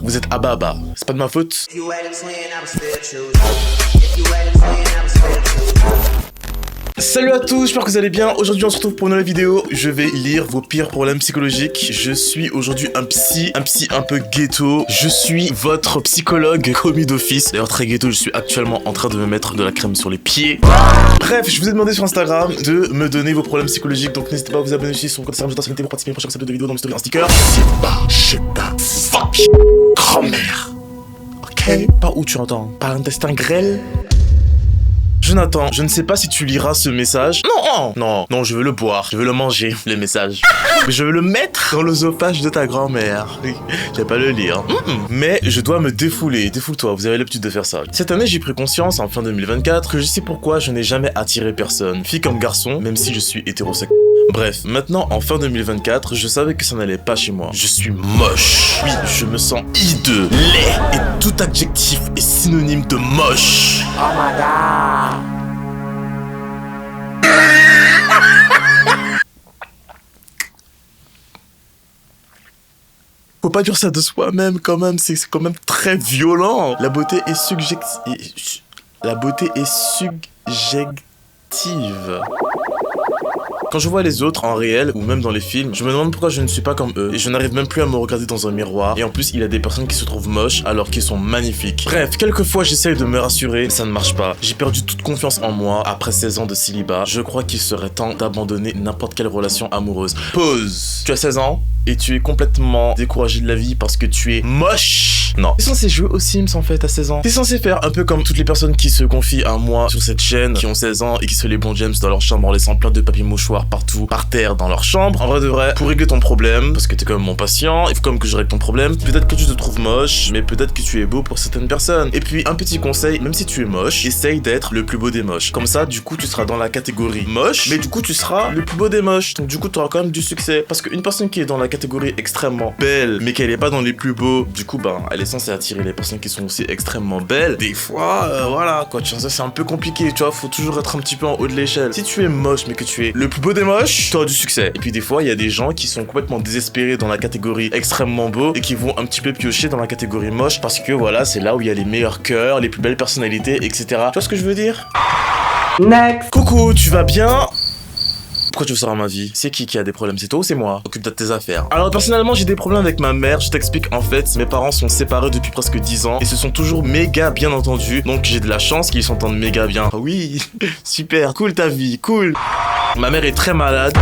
vous êtes à baba. C'est pas de ma faute. Salut à tous, j'espère que vous allez bien. Aujourd'hui on se retrouve pour une nouvelle vidéo. Je vais lire vos pires problèmes psychologiques. Je suis aujourd'hui un psy un peu ghetto. Je suis votre psychologue commis d'office. D'ailleurs très ghetto, je suis actuellement en train de me mettre de la crème sur les pieds. Bref, je vous ai demandé sur Instagram de me donner vos problèmes psychologiques. Donc n'hésitez pas à vous abonner aussi sur mon compte Instagram pour participer à une prochaine épisode de vidéo dans mes stories en sticker. C'est pas chez ta fuck grand-mère. Ok, pas où tu entends. Par intestin grêle. Jonathan, je ne sais pas si tu liras ce message. Non, je veux le boire. Je veux le manger, les messages. Je veux le mettre dans l'œsophage de ta grand-mère. Je vais pas le lire. Mais je dois me défouler. Défoule-toi, vous avez l'habitude de faire ça. Cette année, j'ai pris conscience, en fin 2024, que je sais pourquoi je n'ai jamais attiré personne. Fille comme garçon, même si je suis hétérosexuel. Bref, maintenant, en fin 2024, je savais que ça n'allait pas chez moi. Je suis moche. Oui, je me sens hideux, laid. Et tout adjectif est synonyme de moche. Oh my god. Faut pas dire ça de soi-même quand même, c'est quand même très violent. La beauté est subjective. Quand je vois les autres en réel ou même dans les films, je me demande pourquoi je ne suis pas comme eux et je n'arrive même plus à me regarder dans un miroir. Et en plus, il y a des personnes qui se trouvent moches alors qu'ils sont magnifiques. Bref, quelquefois j'essaye de me rassurer, mais ça ne marche pas. J'ai perdu toute confiance en moi après 16 ans de célibat. Je crois qu'il serait temps d'abandonner n'importe quelle relation amoureuse. Pause. Tu as 16 ans et tu es complètement découragé de la vie parce que tu es moche. Non. T'es censé jouer aux Sims en fait à 16 ans. T'es censé faire un peu comme toutes les personnes qui se confient à moi sur cette chaîne, qui ont 16 ans et qui se les bons James dans leur chambre en laissant plein de papiers mouchoirs partout, par terre, dans leur chambre. En vrai de vrai, pour régler ton problème, parce que t'es quand même mon patient, il faut quand même que je règle ton problème. Peut-être que tu te trouves moche, mais peut-être que tu es beau pour certaines personnes. Et puis, un petit conseil, même si tu es moche, essaye d'être le plus beau des moches. Comme ça, du coup, tu seras dans la catégorie moche, mais du coup, tu seras le plus beau des moches. Donc du coup, tu auras quand même du succès. Parce qu'une personne qui est dans la catégorie extrêmement belle, mais qu'elle est pas dans les plus beaux, du coup, ben, elle est censée attirer les personnes qui sont aussi extrêmement belles. Des fois, voilà, quoi, tu vois, ça c'est un peu compliqué, tu vois, faut toujours être un petit peu en haut de l'échelle. Si tu es moche, mais que tu es le plus beau des moches, tu auras du succès. Et puis des fois, il y a des gens qui sont complètement désespérés dans la catégorie extrêmement beau et qui vont un petit peu piocher dans la catégorie moche parce que voilà, c'est là où il y a les meilleurs cœurs, les plus belles personnalités, etc. Tu vois ce que je veux dire? Next. Coucou, tu vas bien? Pourquoi tu veux savoir ma vie? C'est qui a des problèmes? C'est toi ou c'est moi? Occupe-toi de tes affaires. Alors personnellement j'ai des problèmes avec ma mère, je t'explique en fait, mes parents sont séparés depuis presque 10 ans et se sont toujours méga bien entendus, donc j'ai de la chance qu'ils s'entendent méga bien. Oui, super, cool ta vie, cool. Ma mère est très malade,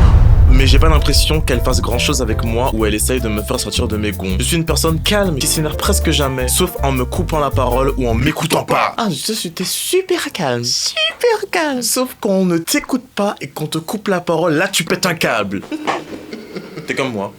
mais j'ai pas l'impression qu'elle fasse grand chose avec moi ou elle essaye de me faire sortir de mes gonds. Je suis une personne calme qui s'énerve presque jamais, sauf en me coupant la parole ou en m'écoutant pas. Ah, t'es super calme. Super calme. Sauf quand on ne t'écoute pas et qu'on te coupe la parole, là tu pètes un câble. T'es comme moi.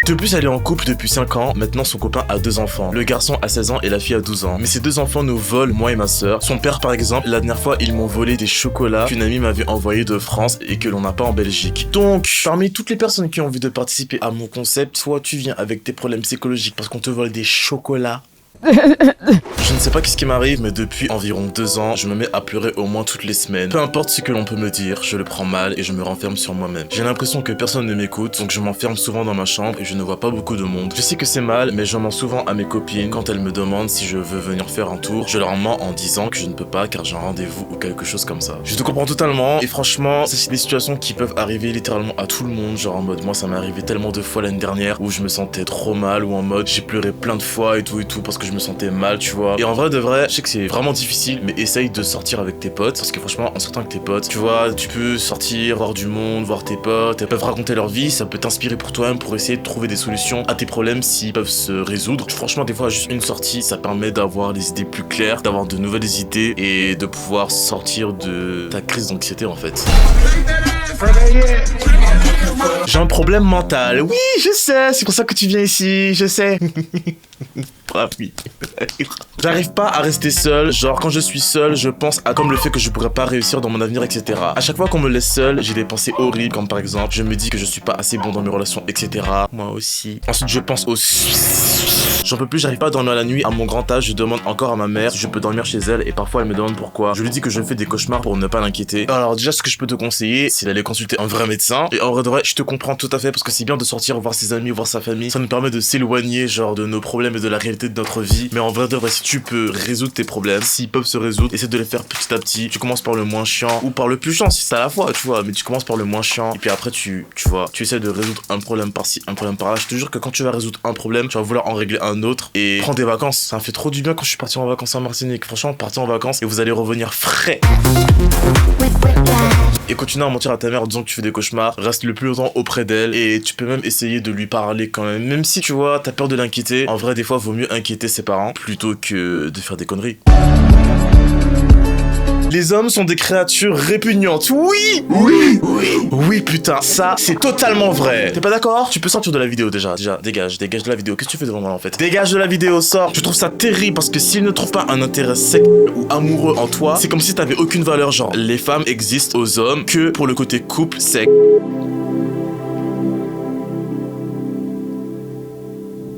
De plus, elle est en couple depuis 5 ans. Maintenant, son copain a 2 enfants. Le garçon a 16 ans et la fille a 12 ans. Mais ces 2 enfants nous volent, moi et ma sœur. Son père, par exemple, la dernière fois, ils m'ont volé des chocolats qu'une amie m'avait envoyés de France et que l'on n'a pas en Belgique. Donc, parmi toutes les personnes qui ont envie de participer à mon concept, soit tu viens avec tes problèmes psychologiques parce qu'on te vole des chocolats. Je ne sais pas qu'est-ce qui m'arrive, mais depuis environ 2 ans, je me mets à pleurer au moins toutes les semaines. Peu importe ce que l'on peut me dire, je le prends mal et je me renferme sur moi-même. J'ai l'impression que personne ne m'écoute, donc je m'enferme souvent dans ma chambre et je ne vois pas beaucoup de monde. Je sais que c'est mal, mais je mens souvent à mes copines quand elles me demandent si je veux venir faire un tour. Je leur mens en disant que je ne peux pas car j'ai un rendez-vous ou quelque chose comme ça. Je te comprends totalement et franchement, c'est des situations qui peuvent arriver littéralement à tout le monde. Genre en mode, moi ça m'est arrivé tellement de fois l'année dernière où je me sentais trop mal ou en mode j'ai pleuré plein de fois et tout parce que je me sentais mal, tu vois. Et en vrai de vrai, je sais que c'est vraiment difficile, mais essaye de sortir avec tes potes parce que franchement, en sortant avec tes potes, tu vois, tu peux sortir, voir du monde, voir tes potes, elles peuvent raconter leur vie, ça peut t'inspirer pour toi-même pour essayer de trouver des solutions à tes problèmes s'ils peuvent se résoudre. Franchement, des fois, juste une sortie, ça permet d'avoir des idées plus claires, d'avoir de nouvelles idées et de pouvoir sortir de ta crise d'anxiété en fait. J'ai un problème mental. Oui, je sais, c'est pour ça que tu viens ici, je sais. oui. J'arrive pas à rester seul, genre quand je suis seul, je pense à comme le fait que je pourrais pas réussir dans mon avenir, etc. À chaque fois qu'on me laisse seul, j'ai des pensées horribles, comme par exemple, je me dis que je suis pas assez bon dans mes relations, etc. Moi aussi. Ensuite, je pense au j'en peux plus, j'arrive pas à dormir la nuit. À mon grand âge, je demande encore à ma mère si je peux dormir chez elle et parfois elle me demande pourquoi. Je lui dis que je fais des cauchemars pour ne pas l'inquiéter. Alors déjà, ce que je peux te conseiller, c'est d'aller consulter un vrai médecin. Et en vrai de vrai, je te comprends tout à fait parce que c'est bien de sortir voir ses amis, voir sa famille. Ça nous permet de s'éloigner genre de nos problèmes et de la réalité de notre vie. Mais en vrai de vrai, si tu peux résoudre tes problèmes, s'ils peuvent se résoudre, essaie de les faire petit à petit. Tu commences par le moins chiant ou par le plus chiant si c'est à la fois, tu vois. Mais tu commences par le moins chiant et puis après tu vois, tu essaies de résoudre un problème par-ci, un problème par-là. Je te jure que quand tu vas résoudre un problème, tu vas vouloir en régler un autre et prends des vacances. Ça me fait trop du bien quand je suis parti en vacances en Martinique. Franchement, partir en vacances et vous allez revenir frais. Et continue à mentir à ta mère en disant que tu fais des cauchemars. Reste le plus longtemps auprès d'elle et tu peux même essayer de lui parler quand même. Même si tu vois, t'as peur de l'inquiéter. En vrai, des fois, vaut mieux inquiéter ses parents plutôt que de faire des conneries. Les hommes sont des créatures répugnantes. Oui, oui, oui, oui, putain, ça, c'est totalement vrai. T'es pas d'accord? Tu peux sortir de la vidéo déjà, dégage de la vidéo. Qu'est-ce que tu fais devant moi en fait? Dégage de la vidéo, sors. Je trouve ça terrible parce que s'il ne trouve pas un intérêt sexuel ou amoureux en toi, c'est comme si t'avais aucune valeur. Genre, les femmes existent aux hommes que pour le côté couple, sexe.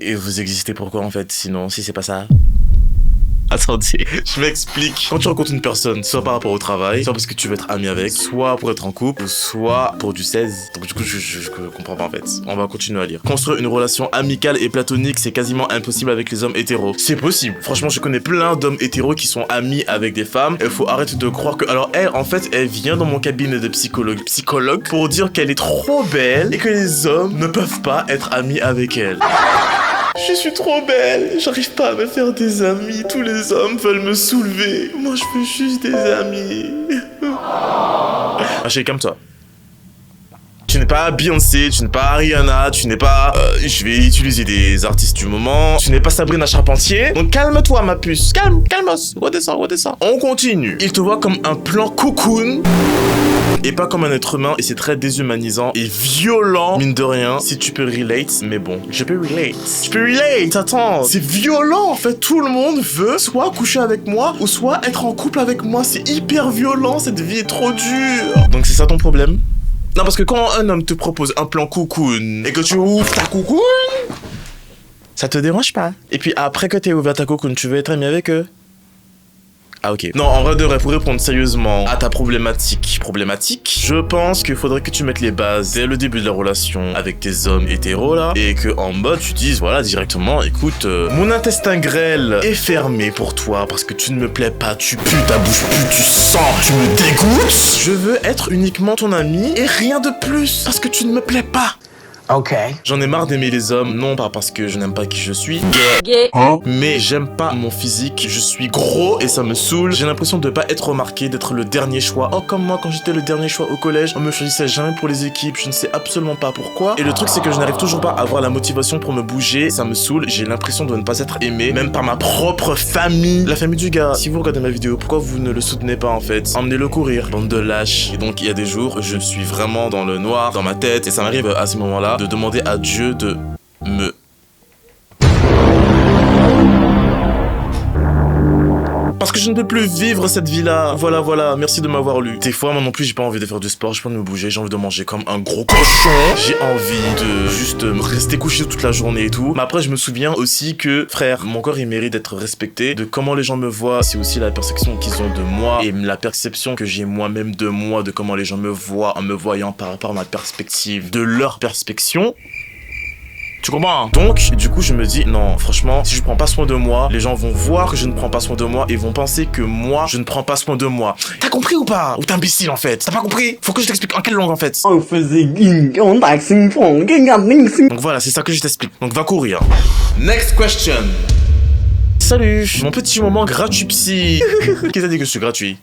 Et vous existez pourquoi en fait? Sinon, si c'est pas ça. Attendez, je m'explique. Quand tu rencontres une personne, soit par rapport au travail, soit parce que tu veux être ami avec, soit pour être en couple, ou soit pour du 16. Donc du coup, je comprends pas en fait. On va continuer à lire. Construire une relation amicale et platonique, c'est quasiment impossible avec les hommes hétéros. C'est possible. Franchement, je connais plein d'hommes hétéros qui sont amis avec des femmes. Il faut arrêter de croire que... Alors elle, en fait, elle vient dans mon cabinet de psychologue pour dire qu'elle est trop belle et que les hommes ne peuvent pas être amis avec elle. Je suis trop belle, j'arrive pas à me faire des amis, tous les hommes veulent me soulever, moi je veux juste des amis. Ah chérie, calme-toi. Tu n'es pas Beyoncé, tu n'es pas Rihanna, tu n'es pas... je vais utiliser des artistes du moment. Tu n'es pas Sabrina Charpentier. Donc calme-toi ma puce, calmos, redescends. On continue. Il te voit comme un plan cocoon et pas comme un être humain et c'est très déshumanisant et violent, mine de rien, si tu peux relate. Mais bon, je peux relate, attends, c'est violent en fait. Tout le monde veut soit coucher avec moi ou soit être en couple avec moi. C'est hyper violent, cette vie est trop dure. Donc c'est ça ton problème? Non, parce que quand un homme te propose un plan cocoon et que tu ouvres ta cocoon, ça te dérange pas. Et puis après que t'aies ouvert ta cocoon, tu veux être ami avec eux? Ah ok. Non, en vrai de vrai, pour répondre sérieusement à ta problématique, je pense qu'il faudrait que tu mettes les bases dès le début de la relation avec tes hommes hétéros là, et que en mode tu dises voilà directement, écoute, mon intestin grêle est fermé pour toi parce que tu ne me plais pas, tu pues, ta bouche pue, tu sens, tu me dégoûtes. Je veux être uniquement ton ami et rien de plus parce que tu ne me plais pas. Ok. J'en ai marre d'aimer les hommes, non pas parce que je n'aime pas qui je suis, Gay. Hein? mais j'aime pas mon physique, je suis gros et ça me saoule. J'ai l'impression de pas être remarqué, d'être le dernier choix. Oh, comme moi quand j'étais le dernier choix au collège, on me choisissait jamais pour les équipes, je ne sais absolument pas pourquoi. Et le truc c'est que je n'arrive toujours pas à avoir la motivation pour me bouger, ça me saoule, j'ai l'impression de ne pas être aimé, même par ma propre famille. La famille du gars, si vous regardez ma vidéo, pourquoi vous ne le soutenez pas en fait? Emmenez-le courir, bande de lâches. Et donc il y a des jours, je suis vraiment dans le noir, dans ma tête, et ça m'arrive à ce moment-là de demander à Dieu de me... Parce que je ne peux plus vivre cette vie-là. Voilà, merci de m'avoir lu. Des fois, moi non plus, j'ai pas envie de faire du sport, j'ai pas envie de me bouger, j'ai envie de manger comme un gros cochon. J'ai envie de juste rester couché toute la journée et tout. Mais après, je me souviens aussi que, frère, mon corps, il mérite d'être respecté. De comment les gens me voient, c'est aussi la perception qu'ils ont de moi et la perception que j'ai moi-même de moi, de comment les gens me voient en me voyant par rapport à ma perspective, de leur perspective. Tu comprends? Donc, du coup, je me dis, non, franchement, si je prends pas soin de moi, les gens vont voir que je ne prends pas soin de moi et vont penser que moi, je ne prends pas soin de moi. T'as compris ou pas? Ou t'es imbécile en fait? T'as pas compris? Faut que je t'explique en quelle langue en fait? Donc voilà, c'est ça que je t'explique. Donc va courir. Next question. Salut, mon petit moment gratuit psy. Qui t'a dit que je suis gratuit?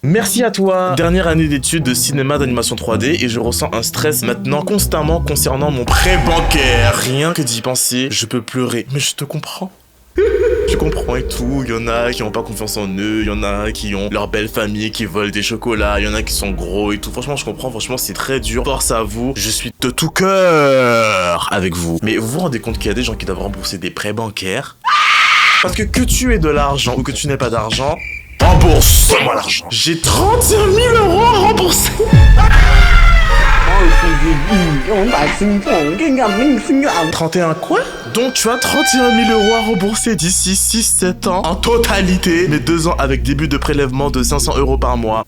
Merci à toi. Dernière année d'études de cinéma d'animation 3D et je ressens un stress maintenant constamment concernant mon prêt bancaire. Rien que d'y penser, je peux pleurer. Mais je te comprends. Je comprends et tout, il y en a qui ont pas confiance en eux, il y en a qui ont leur belle famille qui volent des chocolats, il y en a qui sont gros et tout. Franchement, je comprends, franchement, c'est très dur. Force à vous, je suis de tout cœur avec vous. Mais vous vous rendez compte qu'il y a des gens qui doivent rembourser des prêts bancaires? Parce que tu aies de l'argent ou que tu n'aies pas d'argent, rembourse-moi l'argent. J'ai 31 000 € à rembourser. 31 quoi? Donc tu as 31 000 € à rembourser d'ici 6-7 ans en totalité, mais 2 ans avec début de prélèvement de 500 € par mois.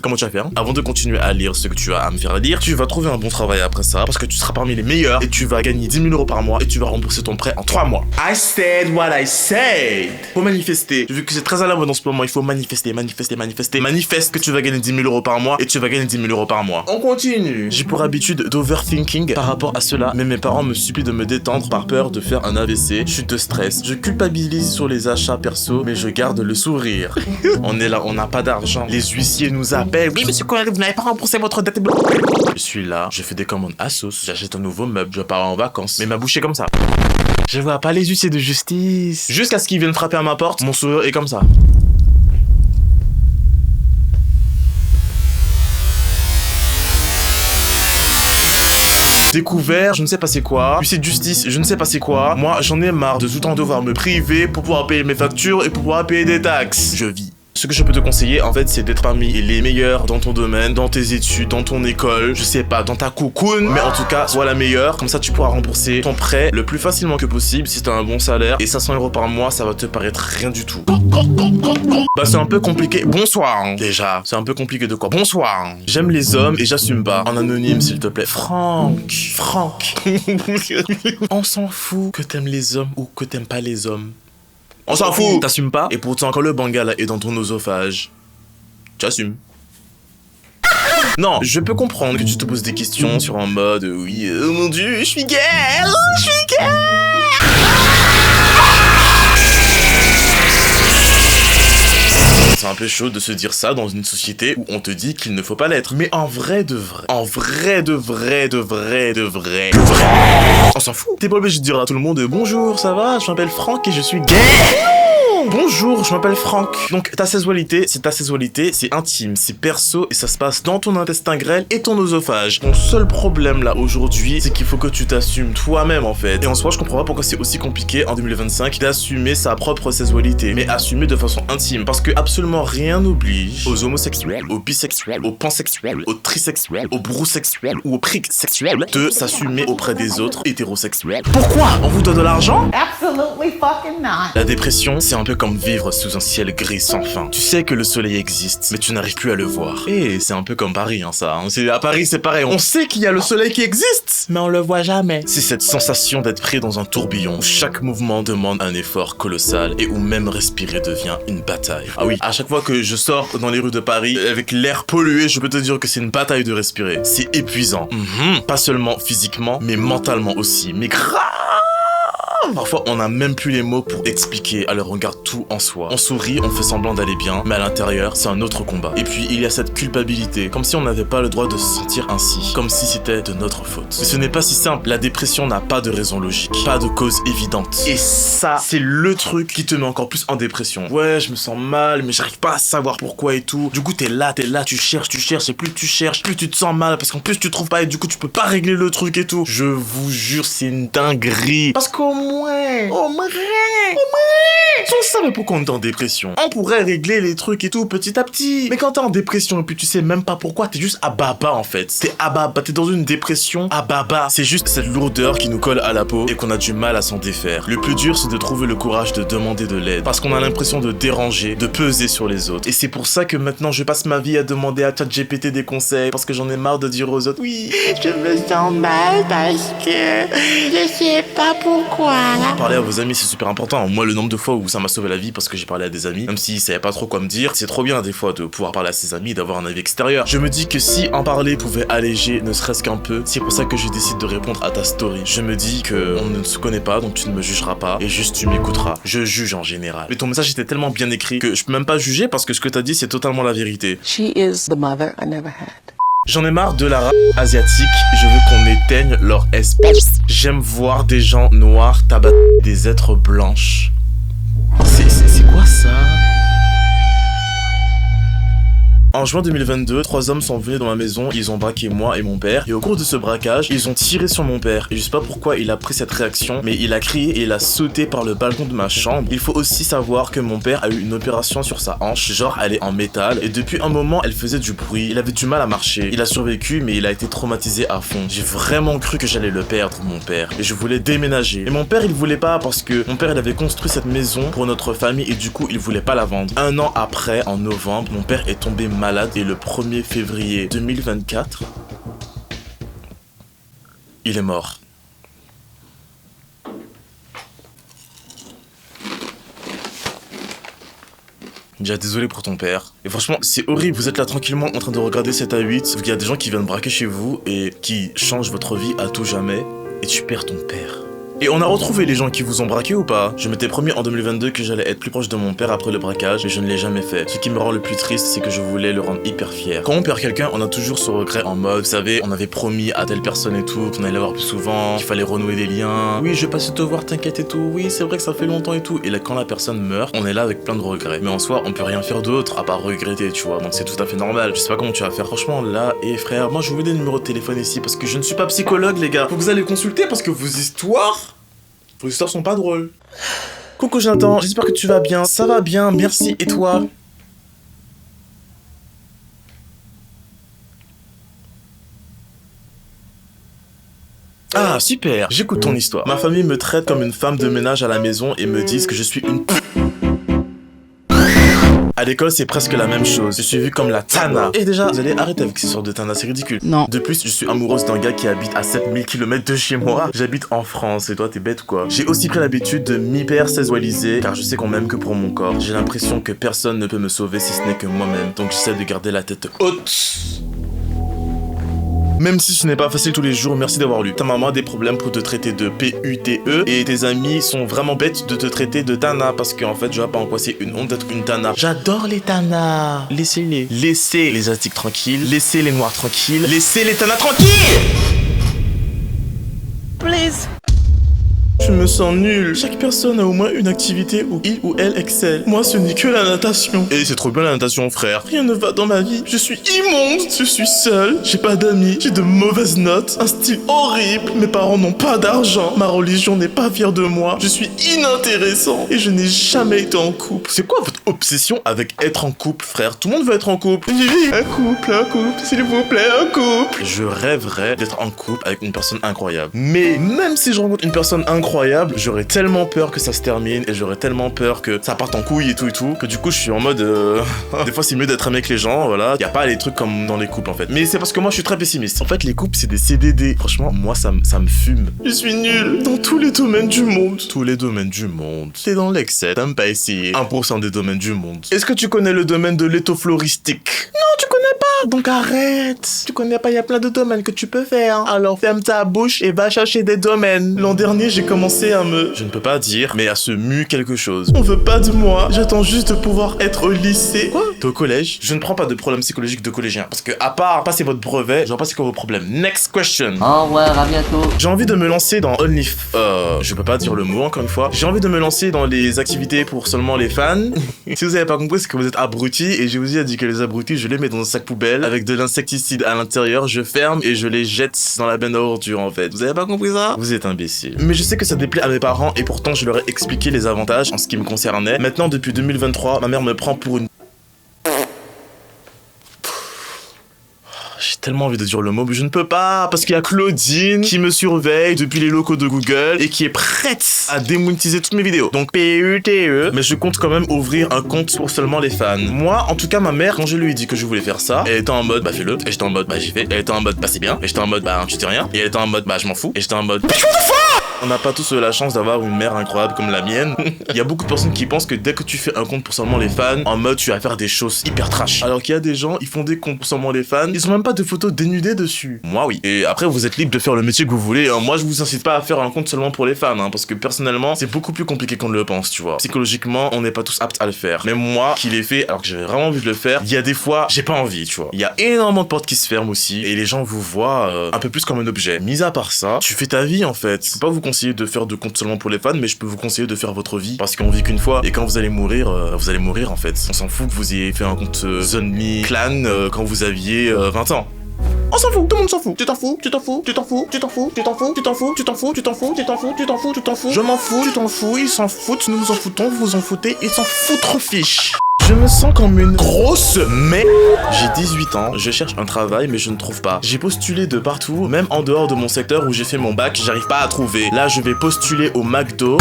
Comment tu vas faire? Avant de continuer à lire ce que tu as à me faire lire, tu vas trouver un bon travail après ça parce que tu seras parmi les meilleurs et tu vas gagner 10 000 € par mois et tu vas rembourser ton prêt en 3 mois. I said what I said. Faut manifester. Vu que c'est très à la mode en ce moment, il faut manifester. Manifeste que tu vas gagner 10 000 € par mois et tu vas gagner 10 000 € par mois. On continue. J'ai pour habitude d'overthinking par rapport à cela, mais mes parents me supplient de me détendre par peur de faire un AVC, chute de stress. Je culpabilise sur les achats perso, mais je garde le sourire. On est là, on n'a pas d'argent. Les huissiers nous appellent. Oui, monsieur Connery, vous n'avez pas remboursé votre dette. Je suis là, je fais des commandes Asos, j'achète un nouveau meuble, je pars en vacances. Mais ma bouche est comme ça. Je vois pas les huissiers de justice. Jusqu'à ce qu'ils viennent frapper à ma porte, mon sourire est comme ça. Découvert, je ne sais pas c'est quoi. Huissier de justice, je ne sais pas c'est quoi. Moi, j'en ai marre de tout le temps devoir me priver pour pouvoir payer mes factures et pour pouvoir payer des taxes. Je vis. Ce que je peux te conseiller, en fait, c'est d'être parmi les meilleurs dans ton domaine, dans tes études, dans ton école, je sais pas, dans ta cocoon, mais en tout cas, sois la meilleure. Comme ça, tu pourras rembourser ton prêt le plus facilement que possible si t'as un bon salaire. Et 500 € par mois, ça va te paraître rien du tout. Bah, c'est un peu compliqué. Bonsoir, hein. Déjà, c'est un peu compliqué de quoi. Bonsoir. Hein. J'aime les hommes et j'assume pas. En anonyme, s'il te plaît. Franck. On s'en fout que t'aimes les hommes ou que t'aimes pas les hommes. On s'en fout. T'assumes pas. Et pourtant, quand le bengala est dans ton oesophage, tu assumes. Non, je peux comprendre que tu te poses des questions sur un mode oui, oh mon dieu, je suis gay. C'est un peu chaud de se dire ça dans une société où on te dit qu'il ne faut pas l'être. Mais en vrai de vrai, on s'en fout. T'es pas obligé de dire à tout le monde bonjour, ça va, je m'appelle Franck et je suis gay. Bonjour, je m'appelle Franck. Donc ta sexualité, c'est intime, c'est perso et ça se passe dans ton intestin grêle et ton oesophage. Ton seul problème là aujourd'hui, c'est qu'il faut que tu t'assumes toi-même en fait. Et en soi, je comprends pas pourquoi c'est aussi compliqué en 2025 d'assumer sa propre sexualité, mais assumer de façon intime. Parce que absolument rien n'oblige aux homosexuels, aux bisexuels, aux pansexuels, aux trisexuels, aux brousexuels ou aux pricksexuels de s'assumer auprès des autres hétérosexuels. Pourquoi? On vous donne de l'argent? Absolutely fucking not. La dépression, c'est un peu comme vivre sous un ciel gris sans fin. Tu sais que le soleil existe, mais tu n'arrives plus à le voir. Et c'est un peu comme Paris, hein, ça. À Paris, c'est pareil. On sait qu'il y a le soleil qui existe, mais on le voit jamais. C'est cette sensation d'être pris dans un tourbillon où chaque mouvement demande un effort colossal et où même respirer devient une bataille. Ah oui, à chaque fois que je sors dans les rues de Paris avec l'air pollué, je peux te dire que c'est une bataille de respirer. C'est épuisant. Pas seulement physiquement, mais mentalement aussi. Mais grave! Parfois, on n'a même plus les mots pour expliquer, alors on garde tout en soi. On sourit, on fait semblant d'aller bien, mais à l'intérieur, c'est un autre combat. Et puis, il y a cette culpabilité, comme si on n'avait pas le droit de se sentir ainsi, comme si c'était de notre faute. Mais ce n'est pas si simple, la dépression n'a pas de raison logique, pas de cause évidente. Et ça, c'est le truc qui te met encore plus en dépression. Ouais, je me sens mal, mais j'arrive pas à savoir pourquoi et tout. Du coup, t'es là, tu cherches, et plus tu cherches, plus tu te sens mal, parce qu'en plus, tu trouves pas, et du coup, tu peux pas régler le truc et tout. Je vous jure, c'est une dinguerie. Parce qu'au moins, si on savait pourquoi on est en dépression, on pourrait régler les trucs et tout petit à petit. Mais quand t'es en dépression et puis tu sais même pas pourquoi, t'es juste à baba en fait. T'es à baba, t'es dans une dépression à baba. C'est juste cette lourdeur qui nous colle à la peau et qu'on a du mal à s'en défaire. Le plus dur, c'est de trouver le courage de demander de l'aide. Parce qu'on a l'impression de déranger, de peser sur les autres. Et c'est pour ça que maintenant je passe ma vie à demander à ChatGPT des conseils. Parce que j'en ai marre de dire aux autres oui, je me sens mal parce que je sais pas pourquoi. Parler à vos amis, c'est super important. Moi, le nombre de fois où ça m'a sauvé la vie parce que j'ai parlé à des amis, même s'ils savaient pas trop quoi me dire, c'est trop bien des fois de pouvoir parler à ses amis, d'avoir un avis extérieur. Je me dis que si en parler pouvait alléger ne serait-ce qu'un peu, c'est pour ça que je décide de répondre à ta story. Je me dis que on ne se connaît pas, donc tu ne me jugeras pas et juste tu m'écouteras. Je juge en général. Mais ton message était tellement bien écrit que je peux même pas juger parce que ce que t'as dit c'est totalement la vérité. She is the mother I never had. J'en ai marre de la race asiatique, je veux qu'on éteigne leur espèce. J'aime voir des gens noirs tabac des êtres blanches. C'est quoi ça? En juin 2022, 3 hommes sont venus dans ma maison, ils ont braqué moi et mon père, et au cours de ce braquage, ils ont tiré sur mon père. Et je sais pas pourquoi il a pris cette réaction, mais il a crié et il a sauté par le balcon de ma chambre. Il faut aussi savoir que mon père a eu une opération sur sa hanche, genre elle est en métal, et depuis un moment elle faisait du bruit, il avait du mal à marcher. Il a survécu, mais il a été traumatisé à fond. J'ai vraiment cru que j'allais le perdre, mon père, et je voulais déménager. Et mon père il voulait pas parce que mon père il avait construit cette maison pour notre famille et du coup il voulait pas la vendre. Un an après, en novembre, mon père est tombé malade et le 1er février 2024, il est mort. Déjà désolé pour ton père. Et franchement, c'est horrible, vous êtes là tranquillement en train de regarder 7 à 8. Il y a des gens qui viennent braquer chez vous et qui changent votre vie à tout jamais. Et tu perds ton père. Et on a retrouvé les gens qui vous ont braqué ou pas? Je m'étais promis en 2022 que j'allais être plus proche de mon père après le braquage, mais je ne l'ai jamais fait. Ce qui me rend le plus triste, c'est que je voulais le rendre hyper fier. Quand on perd quelqu'un, on a toujours ce regret en mode, vous savez, on avait promis à telle personne et tout, qu'on allait la voir plus souvent, qu'il fallait renouer des liens. Oui, je vais passer te voir, t'inquiète et tout. Oui, c'est vrai que ça fait longtemps et tout. Et là, quand la personne meurt, on est là avec plein de regrets. Mais en soi, on peut rien faire d'autre à part regretter, tu vois. Donc c'est tout à fait normal. Je sais pas comment tu vas faire. Franchement, là, et frère, moi je vous mets des numéros de téléphone ici parce que je ne suis pas psychologue, les gars. Faut que vous allez consulter parce que vos histoires sont pas drôles. Coucou Jonathan, j'espère que tu vas bien. Ça va bien, merci. Et toi? Ah, super. J'écoute ton histoire. Ma famille me traite comme une femme de ménage à la maison et me disent que je suis une... À l'école, c'est presque la même chose. Je suis vue comme la Tana. Et déjà, vous allez arrêter avec ces sortes de Tana, c'est ridicule. Non. De plus, je suis amoureuse d'un gars qui habite à 7000 km de chez moi. J'habite en France, et toi, t'es bête ou quoi? J'ai aussi pris l'habitude de m'hyper-sexualiser, car je sais qu'on m'aime que pour mon corps. J'ai l'impression que personne ne peut me sauver si ce n'est que moi-même. Donc j'essaie de garder la tête haute. Même si ce n'est pas facile tous les jours, merci d'avoir lu. Ta maman a des problèmes pour te traiter de P-U-T-E et tes amis sont vraiment bêtes de te traiter de Tana parce qu'en fait, je vois pas en quoi c'est une honte d'être une Tana. J'adore les Tana. Laissez-les. Laissez les asiatiques tranquilles. Laissez les noirs tranquilles. Laissez les Tana tranquilles. Please. Je me sens nul. Chaque personne a au moins une activité où il ou elle excelle. Moi, ce n'est que la natation. Et c'est trop bien la natation, frère. Rien ne va dans ma vie. Je suis immonde. Je suis seul. J'ai pas d'amis. J'ai de mauvaises notes. Un style horrible. Mes parents n'ont pas d'argent. Ma religion n'est pas fière de moi. Je suis inintéressant. Et je n'ai jamais été en couple. C'est quoi votre obsession avec être en couple, frère? Tout le monde veut être en couple. Vivi, un couple, s'il vous plaît, un couple. Je rêverais d'être en couple avec une personne incroyable. Mais même si je rencontre une personne incroyable, j'aurais tellement peur que ça se termine et j'aurais tellement peur que ça parte en couille et tout que du coup je suis en mode des fois c'est mieux d'être ami avec les gens, voilà. Y a pas les trucs comme dans les couples en fait. Mais c'est parce que moi je suis très pessimiste. En fait les couples c'est des CDD. Franchement moi ça me fume. Je suis nul dans tous les domaines du monde. Tous les domaines du monde. T'es dans l'excès, t'aimes pas essayer. 1% des domaines du monde. Est-ce que tu connais le domaine de l'éthofloristique? Non, tu connais pas. Donc arrête. Tu connais pas, y a plein de domaines que tu peux faire. Alors ferme ta bouche et va chercher des domaines. L'an dernier j'ai commencé à je ne peux pas dire, mais à se muer quelque chose. On veut pas de moi, j'attends juste de pouvoir être au lycée. Quoi? T'es au collège? Je ne prends pas de problème psychologique de collégien, parce que à part passer votre brevet, je vois pas c'est quoi vos problèmes. Next question. Au revoir, à bientôt. J'ai envie de me lancer dans je peux pas dire le mot encore une fois. J'ai envie de me lancer dans les activités pour seulement les fans. Si vous avez pas compris, c'est que vous êtes abrutis, et je vous ai dit que les abrutis, je les mets dans un sac poubelle avec de l'insecticide à l'intérieur, je ferme et je les jette dans la benne à ordures en fait. Vous avez pas compris ça? Vous êtes imbécile. Mais je sais que ça déplaît à mes parents et pourtant je leur ai expliqué les avantages en ce qui me concernait. Maintenant depuis 2023, ma mère me prend pour une... J'ai tellement envie de dire le mot, mais je ne peux pas, parce qu'il y a Claudine qui me surveille depuis les locaux de Google et qui est prête à démonétiser toutes mes vidéos. Donc PUTE, mais je compte quand même ouvrir un compte pour seulement les fans. Moi, en tout cas, ma mère, quand je lui ai dit que je voulais faire ça, elle était en mode bah fais-le, et j'étais en mode bah j'y vais, elle était en mode bah c'est bien, et j'étais en mode bah tu dis rien, et elle était en mode bah je m'en fous, et j'étais en mode on n'a pas tous la chance d'avoir une mère incroyable comme la mienne. Il y a beaucoup de personnes qui pensent que dès que tu fais un compte pour seulement les fans, en mode tu vas faire des choses hyper trash. Alors qu'il y a des gens, ils font des comptes pour seulement les fans, ils ont même pas de photos dénudées dessus. Moi oui. Et après vous êtes libre de faire le métier que vous voulez, hein. Moi je vous incite pas à faire un compte seulement pour les fans, hein, parce que personnellement c'est beaucoup plus compliqué qu'on ne le pense, tu vois. Psychologiquement on n'est pas tous aptes à le faire. Mais moi qui l'ai fait alors que j'avais vraiment envie de le faire, il y a des fois j'ai pas envie, tu vois. Il y a énormément de portes qui se ferment aussi et les gens vous voient un peu plus comme un objet. Mis à part ça, tu fais ta vie en fait. Je peux pas vous conseiller de faire de compte seulement pour les fans, mais je peux vous conseiller de faire votre vie parce qu'on vit qu'une fois et quand vous allez mourir en fait. On s'en fout que vous ayez fait un compte Zone Me Clan quand vous aviez 20 ans. On s'en fout, tout le monde s'en fout. Tu t'en fous, tu t'en fous, tu t'en fous, tu t'en fous, tu t'en fous, tu t'en fous, tu t'en fous, tu t'en fous, tu t'en fous, tu t'en fous, tu t'en fous. Je m'en fous, tu t'en fous, ils s'en foutent, nous nous en foutons, vous vous en foutez, ils s'en foutent fiche. Je me sens comme une grosse mais j'ai 18 ans, je cherche un travail mais je ne trouve pas. J'ai postulé de partout, même en dehors de mon secteur où j'ai fait mon bac, j'arrive pas à trouver. Là, je vais postuler au McDo.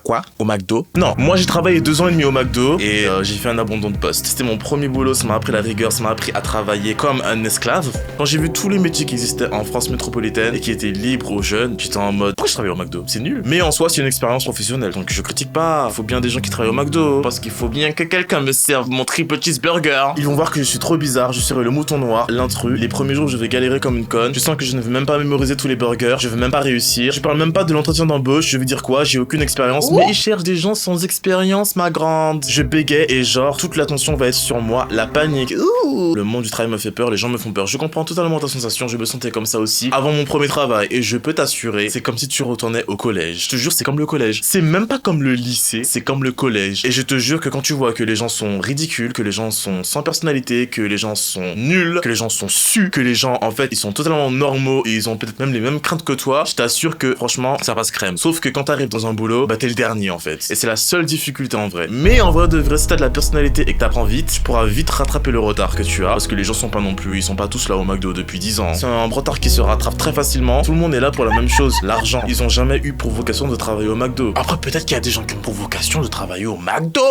Quoi? Au McDo? Non, moi j'ai travaillé 2 ans et demi au McDo et j'ai fait un abandon de poste. C'était mon premier boulot, ça m'a appris la rigueur, ça m'a appris à travailler comme un esclave. Quand j'ai vu tous les métiers qui existaient en France métropolitaine et qui étaient libres aux jeunes, j'étais en mode pourquoi je travaille au McDo? C'est nul. Mais en soi, c'est une expérience professionnelle, donc je critique pas. Faut bien des gens qui travaillent au McDo parce qu'il faut bien que quelqu'un me serve mon triple cheeseburger. Ils vont voir que je suis trop bizarre, je serai le mouton noir, l'intrus. Les premiers jours, je vais galérer comme une conne. Je sens que je ne vais même pas mémoriser tous les burgers, je vais même pas réussir. Je parle même pas de l'entretien d'embauche, je vais dire quoi? J'ai aucune expérience. Mais ils cherchent des gens sans expérience, ma grande. Je bégayais et genre, toute l'attention va être sur moi, la panique. Ouh. Le monde du travail me fait peur, les gens me font peur. Je comprends totalement ta sensation, je me sentais comme ça aussi avant mon premier travail. Et je peux t'assurer, c'est comme si tu retournais au collège. Je te jure, c'est comme le collège. C'est même pas comme le lycée, c'est comme le collège. Et je te jure que quand tu vois que les gens sont ridicules, que les gens sont sans personnalité, que les gens sont nuls, que les gens sont sus, que les gens, en fait, ils sont totalement normaux et ils ont peut-être même les mêmes craintes que toi, je t'assure que, franchement, ça passe crème. Sauf que quand t'arrives dans un boulot, bah t'es le dernier, en fait. Et c'est la seule difficulté en vrai. Mais en vrai de vrai, si t'as de la personnalité et que t'apprends vite, tu pourras vite rattraper le retard que tu as. Parce que les gens sont pas non plus, ils sont pas tous là au McDo depuis 10 ans. C'est un retard qui se rattrape très facilement. Tout le monde est là pour la même chose, l'argent. Ils ont jamais eu pour vocation de travailler au McDo. Après, peut-être qu'il y a des gens qui ont pour vocation de travailler au McDo.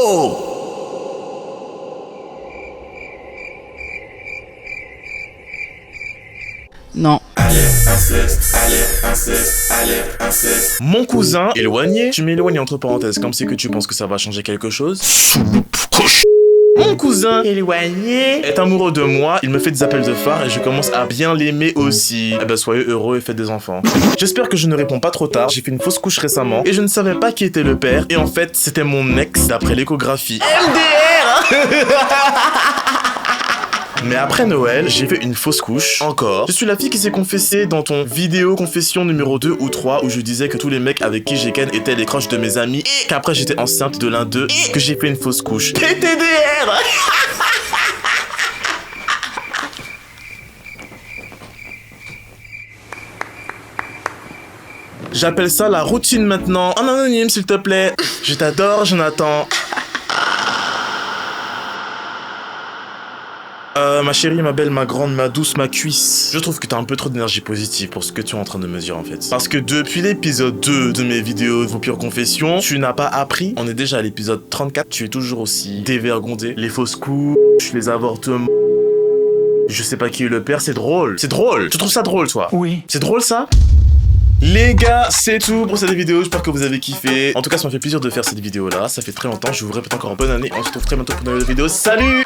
Non. Mon cousin éloigné, tu m'éloignes entre parenthèses comme si que tu penses que ça va changer quelque chose. Mon cousin éloigné est amoureux de moi, il me fait des appels de phare et je commence à bien l'aimer aussi. Eh ben soyez heureux et faites des enfants. J'espère que je ne réponds pas trop tard, j'ai fait une fausse couche récemment et je ne savais pas qui était le père et en fait c'était mon ex d'après l'échographie. MDR. Mais après Noël, j'ai fait une fausse couche, encore. Je suis la fille qui s'est confessée dans ton vidéo confession numéro 2 ou 3 où je disais que tous les mecs avec qui j'ai ken étaient les crushs de mes amis et qu'après j'étais enceinte de l'un d'eux et que j'ai fait une fausse couche. TTDR. J'appelle ça la routine maintenant. En anonyme s'il te plaît. Je t'adore, Jonathan. Ma chérie, ma belle, ma grande, ma douce, ma cuisse. Je trouve que t'as un peu trop d'énergie positive pour ce que tu es en train de me dire en fait. Parce que depuis l'épisode 2 de mes vidéos Vos pures confessions, tu n'as pas appris. On est déjà à l'épisode 34, tu es toujours aussi dévergondé. Les fausses couches, les avortements. Je sais pas qui est le père, c'est drôle. C'est drôle. Tu trouves ça drôle, toi? Oui. C'est drôle ça? Les gars, c'est tout pour cette vidéo, j'espère que vous avez kiffé. En tout cas, ça m'a fait plaisir de faire cette vidéo là, ça fait très longtemps, je vous répète encore bonne année, on se retrouve très bientôt pour une nouvelle vidéo, salut!